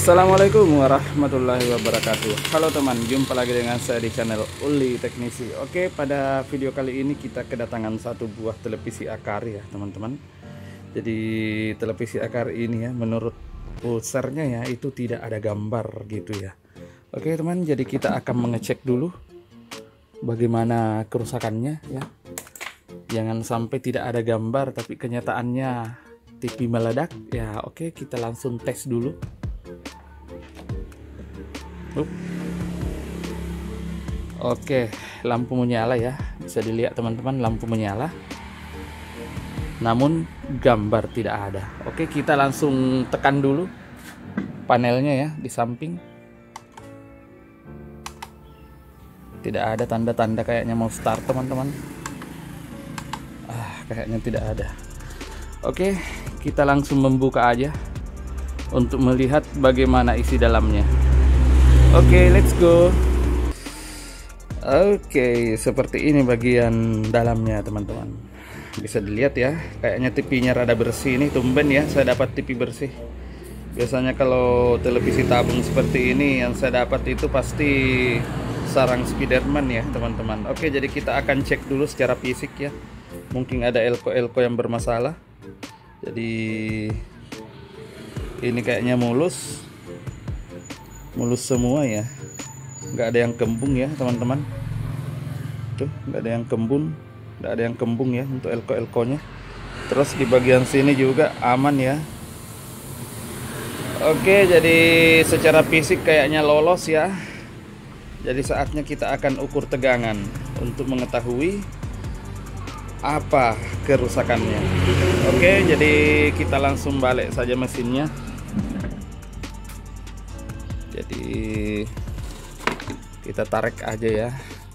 Assalamualaikum warahmatullahi wabarakatuh. Halo teman, jumpa lagi dengan saya di channel Uli Teknisi. Oke, pada video kali ini kita kedatangan satu buah televisi akar ya teman-teman. Jadi televisi akar ini ya, menurut posternya ya itu tidak ada gambar gitu ya. Oke teman, jadi kita akan mengecek dulu bagaimana kerusakannya ya. Jangan sampai tidak ada gambar tapi kenyataannya TV meledak ya. Oke, kita langsung tes dulu. Oke, lampu menyala ya, bisa dilihat teman-teman, lampu menyala namun gambar tidak ada. Oke, kita langsung tekan dulu panelnya ya di samping. Tidak ada tanda-tanda kayaknya mau start teman-teman. Kayaknya tidak ada. Oke, kita langsung membuka aja untuk melihat bagaimana isi dalamnya. Oke, let's go. Oke, seperti ini bagian dalamnya teman-teman. Bisa dilihat ya, kayaknya TV-nya rada bersih ini. Tumben ya saya dapat TV bersih. Biasanya kalau televisi tabung seperti ini yang saya dapat itu pasti sarang Spiderman ya teman-teman. Oke, jadi kita akan cek dulu secara fisik ya. Mungkin ada elko-elko yang bermasalah. Jadi ini kayaknya mulus semua ya, nggak ada yang kembung ya teman-teman. Tuh, nggak ada yang kembung ya untuk elko-elkonya. Terus di bagian sini juga aman ya. Oke, jadi secara fisik kayaknya lolos ya. Jadi saatnya kita akan ukur tegangan untuk mengetahui apa kerusakannya. Oke, jadi kita langsung balik saja mesinnya. Jadi kita tarik aja ya,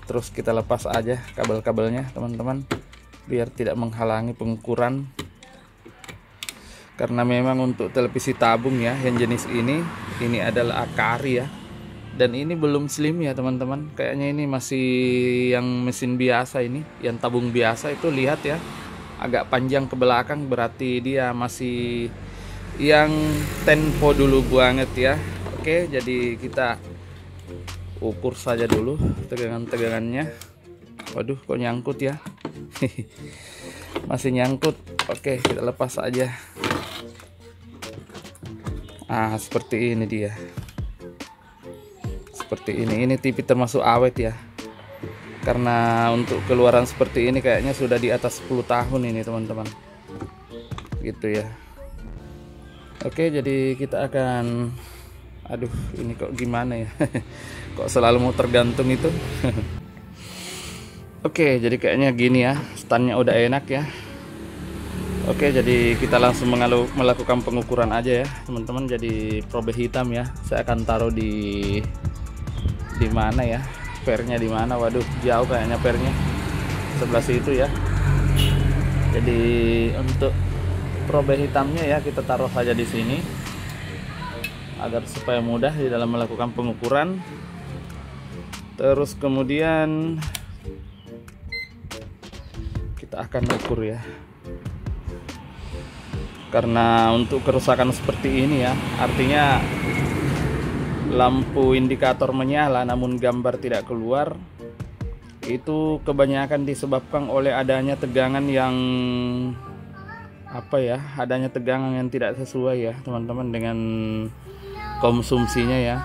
terus kita lepas aja kabel-kabelnya teman-teman biar tidak menghalangi pengukuran. Karena memang untuk televisi tabung ya yang jenis ini adalah Akari ya. Dan ini belum slim ya teman-teman. Kayaknya ini masih yang mesin biasa ini, yang tabung biasa itu lihat ya. Agak panjang ke belakang, berarti dia masih yang tempo dulu banget ya. Oke, jadi kita ukur saja dulu tegangannya. Waduh, kok nyangkut ya. Masih nyangkut. Oke, kita lepas aja. Seperti ini dia. Seperti ini TV termasuk awet ya, karena untuk keluaran seperti ini kayaknya sudah di atas 10 tahun ini teman-teman gitu ya. Oke, jadi kita akan ini kok gimana ya. Kok selalu mau tergantung itu. Oke, jadi kayaknya gini ya, standnya udah enak ya. Oke, jadi kita langsung melakukan pengukuran aja ya teman-teman. Jadi probe hitam ya, saya akan taruh di mana ya, pernya di mana. Waduh, jauh kayaknya pernya, sebelah situ ya. Jadi untuk probe hitamnya ya kita taruh saja di sini agar supaya mudah di dalam melakukan pengukuran. Terus kemudian kita akan ukur ya, karena untuk kerusakan seperti ini ya, artinya lampu indikator menyala namun gambar tidak keluar, itu kebanyakan disebabkan oleh adanya tegangan yang adanya tegangan yang tidak sesuai ya teman-teman dengan konsumsinya ya.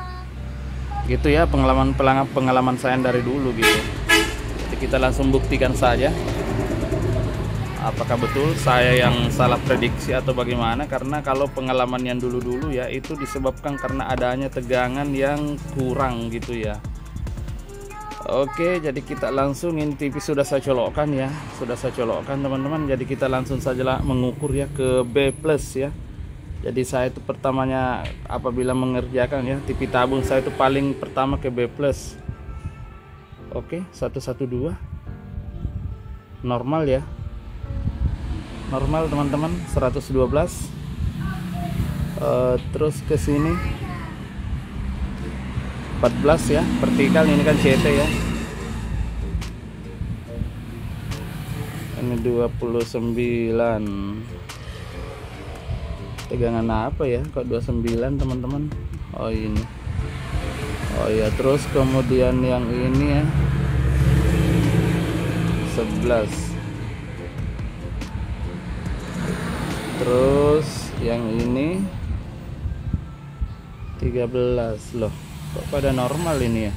Gitu ya, pengalaman saya dari dulu gitu. Jadi kita langsung buktikan saja apakah betul saya yang salah prediksi atau bagaimana. Karena kalau pengalaman yang dulu-dulu ya itu disebabkan karena adanya tegangan yang kurang gitu ya. Oke, jadi kita langsung, ini TV sudah saya colokkan ya, sudah saya colokkan teman-teman. Jadi kita langsung saja mengukur ya ke B+ ya. Jadi saya itu pertamanya apabila mengerjakan ya TV tabung, saya itu paling pertama ke B+. Oke, 112 normal ya, normal teman-teman, 112. Terus ke sini 14 ya, vertikal. Ini kan CT ya. Ini 29. Tegangan apa ya kok 29 teman-teman? Oh ini, oh ya, terus kemudian yang ini ya 11, terus yang ini 13. Loh, kok pada normal ini ya?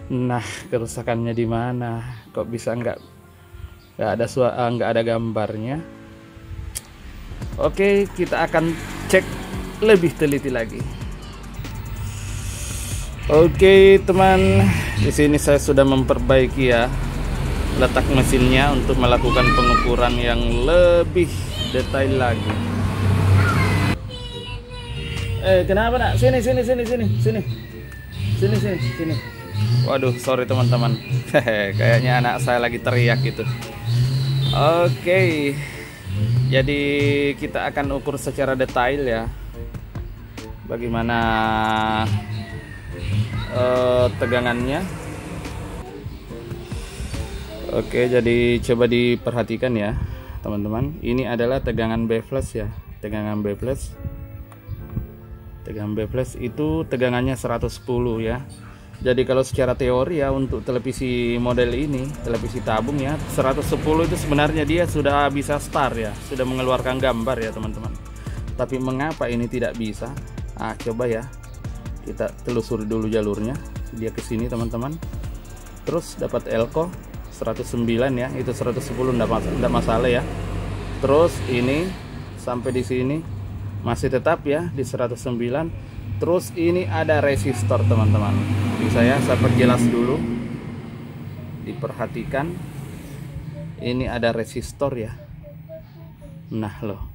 Nah, kerusakannya di mana? Kok bisa nggak ada gambarnya? Oke, kita akan cek lebih teliti lagi. Oke teman, di sini saya sudah memperbaiki ya letak mesinnya untuk melakukan pengukuran yang lebih detail lagi. Kenapa nak? Sini. Waduh, sorry teman-teman. Kayaknya anak saya lagi teriak gitu. Oke, jadi kita akan ukur secara detail ya, bagaimana tegangannya. Oke, jadi coba diperhatikan ya teman-teman. Ini adalah tegangan B flash ya, tegangan B flash. Tegangan B flash itu tegangannya 110 ya. Jadi kalau secara teori ya, untuk televisi model ini, televisi tabung ya, 110 itu sebenarnya dia sudah bisa start ya, sudah mengeluarkan gambar ya teman-teman. Tapi mengapa ini tidak bisa? Coba ya, kita telusuri dulu jalurnya. Dia ke sini teman-teman, terus dapat elko 109 ya, itu 110 enggak masalah ya. Terus ini sampai di sini masih tetap ya di 109. Terus ini ada resistor teman-teman. Bisa ya, saya perjelas dulu, diperhatikan. Ini ada resistor ya. Nah loh,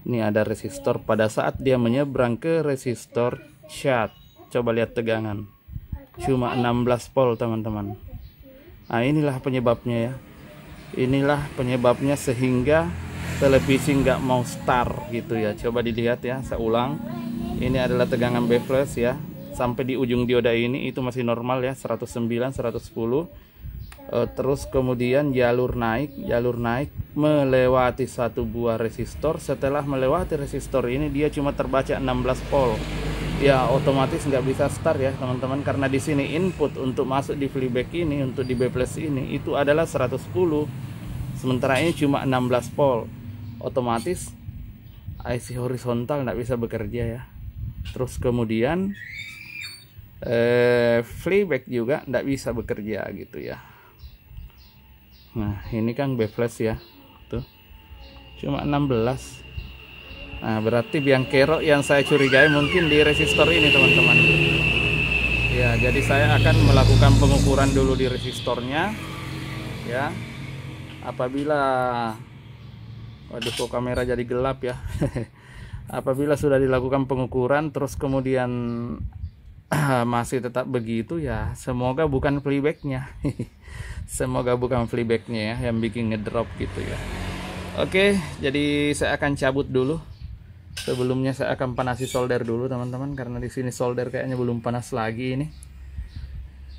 ini ada resistor. Pada saat dia menyeberang ke resistor shut, coba lihat tegangan, cuma 16 volt teman-teman. Nah inilah penyebabnya ya. Inilah penyebabnya sehingga televisi nggak mau start gitu ya. Coba dilihat ya, saya ulang. Ini adalah tegangan B flash ya. Sampai di ujung dioda ini itu masih normal ya, 109, 110. Terus kemudian jalur naik melewati satu buah resistor. Setelah melewati resistor ini dia cuma terbaca 16 volt. Ya otomatis nggak bisa start ya teman-teman, karena di sini input untuk masuk di flyback ini, untuk di B flash ini itu adalah 110. Sementara ini cuma 16 volt. Otomatis IC horizontal nggak bisa bekerja ya. Terus kemudian flyback juga nggak bisa bekerja gitu ya. Nah ini kan B flash ya, tuh cuma 16. Nah berarti biang kerok yang saya curigai mungkin di resistor ini teman-teman ya. Jadi saya akan melakukan pengukuran dulu di resistornya ya. Apabila, waduh kok kamera jadi gelap ya. Apabila sudah dilakukan pengukuran terus kemudian masih tetap begitu ya, semoga bukan flybacknya. Semoga bukan flybacknya ya yang bikin ngedrop gitu ya. Oke, jadi saya akan cabut dulu. Sebelumnya saya akan panasi solder dulu teman-teman, karena di sini solder kayaknya belum panas lagi ini.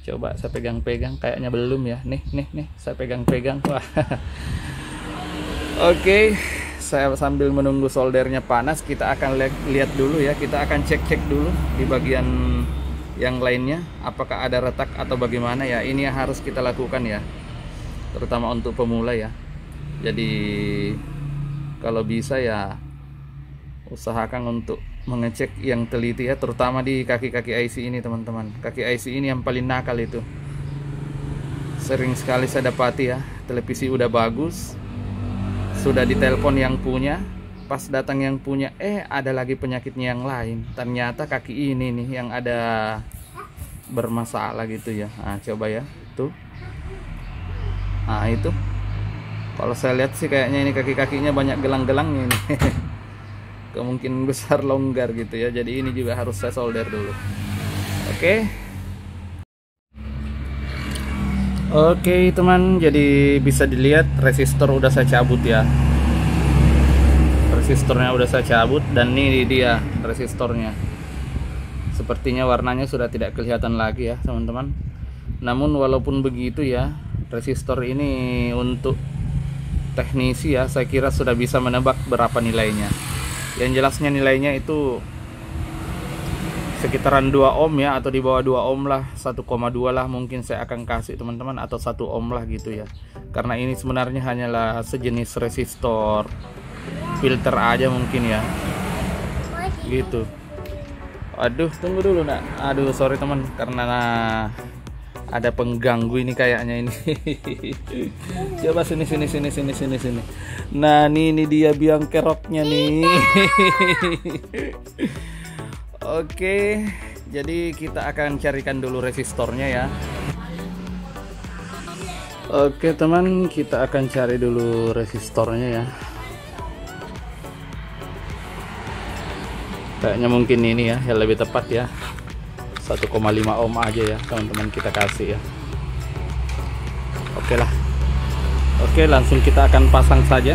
Coba saya pegang-pegang, kayaknya belum ya. Nih saya pegang-pegang. Wah. Oke, saya sambil menunggu soldernya panas, kita akan lihat dulu ya. Kita akan cek dulu di bagian yang lainnya, apakah ada retak atau bagaimana ya. Ini yang harus kita lakukan ya, terutama untuk pemula ya. Jadi kalau bisa ya usahakan untuk mengecek yang teliti ya, terutama di kaki-kaki IC ini teman-teman. Kaki IC ini yang paling nakal itu. Sering sekali saya dapati ya, televisi udah bagus, sudah ditelepon yang punya, pas datang yang punya ada lagi penyakitnya yang lain. Ternyata kaki ini nih yang ada bermasalah gitu ya. Nah coba ya, tuh. Nah itu, kalau saya lihat sih kayaknya ini kaki-kakinya banyak gelang-gelangnya ini. Kemungkinan besar longgar gitu ya. Jadi ini juga harus saya solder dulu. Oke teman, jadi bisa dilihat resistor udah saya cabut ya. Resistornya udah saya cabut dan ini dia resistornya. Sepertinya warnanya sudah tidak kelihatan lagi ya teman-teman. Namun walaupun begitu ya, resistor ini untuk teknisi ya, saya kira sudah bisa menebak berapa nilainya. Yang jelasnya nilainya itu sekitaran 2 ohm ya, atau di bawah 2 ohm lah, 1,2 lah mungkin saya akan kasih teman-teman, atau 1 ohm lah gitu ya, karena ini sebenarnya hanyalah sejenis resistor filter aja mungkin ya gitu. Aduh, tunggu dulu nak. Aduh, sorry teman, karena ada pengganggu ini kayaknya ini. Coba sini. Nah, ini dia biang keroknya nih. Oke, jadi kita akan carikan dulu resistornya ya. Oke teman, kita akan cari dulu resistornya ya. Kayaknya mungkin ini ya yang lebih tepat ya, 1,5 ohm aja ya teman-teman, kita kasih ya. Oke lah. Oke, langsung kita akan pasang saja.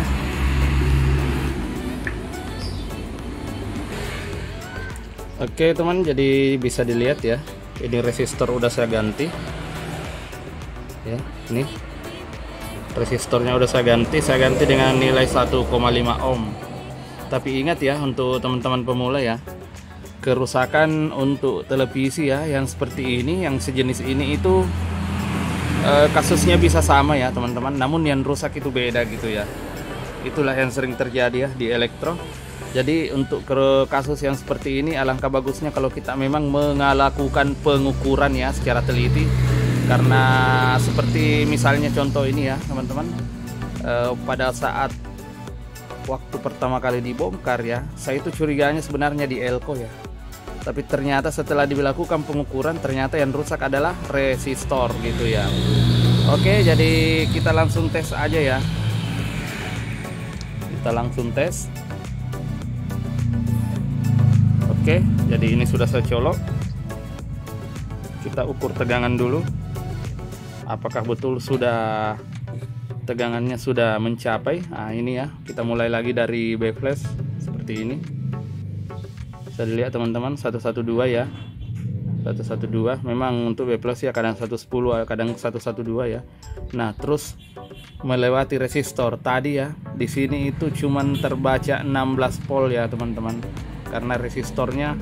Oke teman, jadi bisa dilihat ya, ini resistor udah saya ganti ya. Ini resistornya udah saya ganti dengan nilai 1,5 ohm. Tapi ingat ya, untuk teman-teman pemula ya, kerusakan untuk televisi ya yang seperti ini, yang sejenis ini itu kasusnya bisa sama ya teman-teman, namun yang rusak itu beda gitu ya. Itulah yang sering terjadi ya di elektro. Jadi untuk kasus yang seperti ini, alangkah bagusnya kalau kita memang melakukan pengukuran ya secara teliti. Karena seperti misalnya contoh ini ya teman-teman, pada saat waktu pertama kali dibongkar ya, saya itu curiganya sebenarnya di elko ya, tapi ternyata setelah dilakukan pengukuran, ternyata yang rusak adalah resistor gitu ya. Oke, jadi kita langsung tes aja ya. Kita langsung tes. Oke, jadi ini sudah saya colok. Kita ukur tegangan dulu, apakah betul sudah tegangannya sudah mencapai. Nah ini ya, kita mulai lagi dari B flash seperti ini. Bisa dilihat teman-teman, 112 ya, 112. Memang untuk B plus ya kadang 110, kadang 112 ya. Nah terus melewati resistor tadi ya, di sini itu cuman terbaca 16 volt ya teman-teman, karena resistornya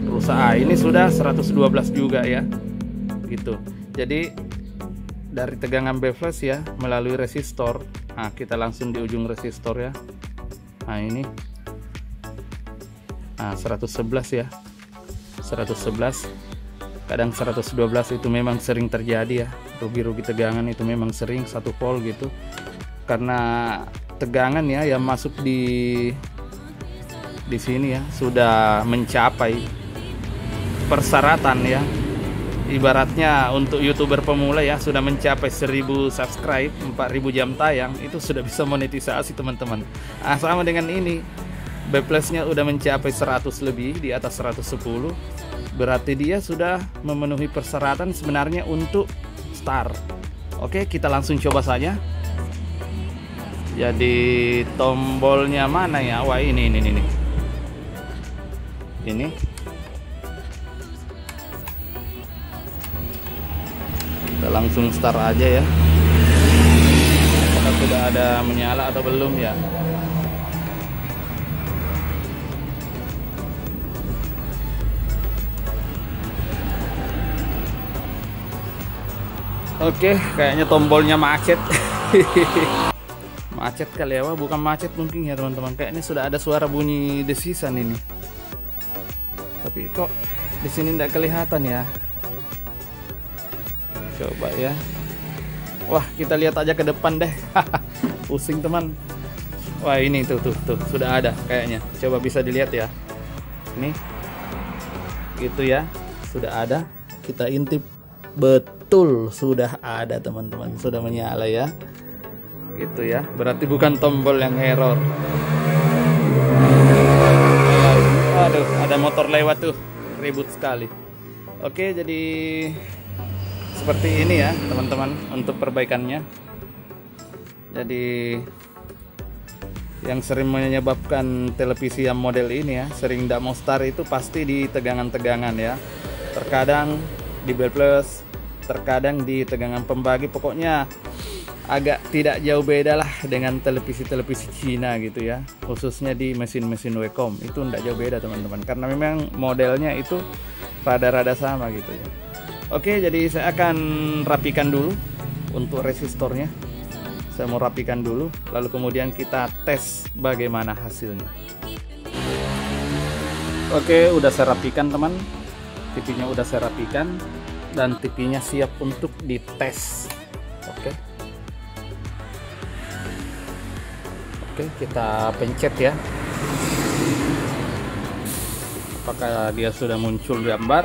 rusak. Ini sudah 112 juga ya gitu. Jadi dari tegangan B flash ya melalui resistor. Nah kita langsung di ujung resistor ya. Nah ini, nah 111 ya, 111, kadang 112 itu memang sering terjadi ya, rugi-rugi tegangan itu memang sering 1 volt gitu, karena tegangan ya yang masuk di sini ya sudah mencapai persyaratan ya. Ibaratnya untuk YouTuber pemula ya, sudah mencapai 1000 subscribe, 4000 jam tayang, itu sudah bisa monetisasi teman-teman. Nah, sama dengan ini, B plusnya udah mencapai 100 lebih, di atas 110, berarti dia sudah memenuhi persyaratan sebenarnya untuk start. Oke, kita langsung coba saja. Jadi tombolnya mana ya? Wah ini. Kita langsung start aja ya. Apakah sudah ada menyala atau belum ya? Oke, kayaknya tombolnya macet. Macet kali ya, bukan macet mungkin ya teman-teman. Kayaknya sudah ada suara bunyi desisan ini. Tapi kok di sini tidak kelihatan ya? Coba ya. Wah, kita lihat aja ke depan deh. Pusing teman. Wah ini tuh sudah ada kayaknya. Coba bisa dilihat ya. Ini gitu ya, sudah ada. Kita intip, betul sudah ada teman-teman, sudah menyala ya. Gitu ya. Berarti bukan tombol yang error. Aduh, ada motor lewat tuh, ribut sekali. Oke, jadi seperti ini ya teman-teman untuk perbaikannya. Jadi yang sering menyebabkan televisi yang model ini ya sering tidak mau start itu pasti di tegangan-tegangan ya. Terkadang di B plus, terkadang di tegangan pembagi. Pokoknya agak tidak jauh beda lah dengan televisi-televisi Cina gitu ya, khususnya di mesin-mesin Wacom itu tidak jauh beda teman-teman, karena memang modelnya itu rada-rada sama gitu ya. Oke, jadi saya akan rapikan dulu untuk resistornya. Saya mau rapikan dulu, lalu kemudian kita tes bagaimana hasilnya. Oke, udah saya rapikan teman, TV-nya udah saya rapikan dan TV-nya siap untuk dites. Oke, kita pencet ya. Apakah dia sudah muncul gambar?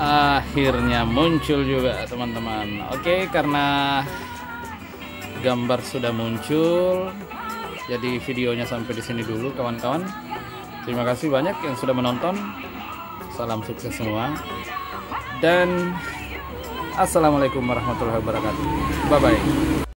Akhirnya muncul juga teman-teman. Oke, karena gambar sudah muncul, jadi videonya sampai di sini dulu kawan-kawan. Terima kasih banyak yang sudah menonton. Salam sukses semua. Dan assalamualaikum warahmatullahi wabarakatuh. Bye bye.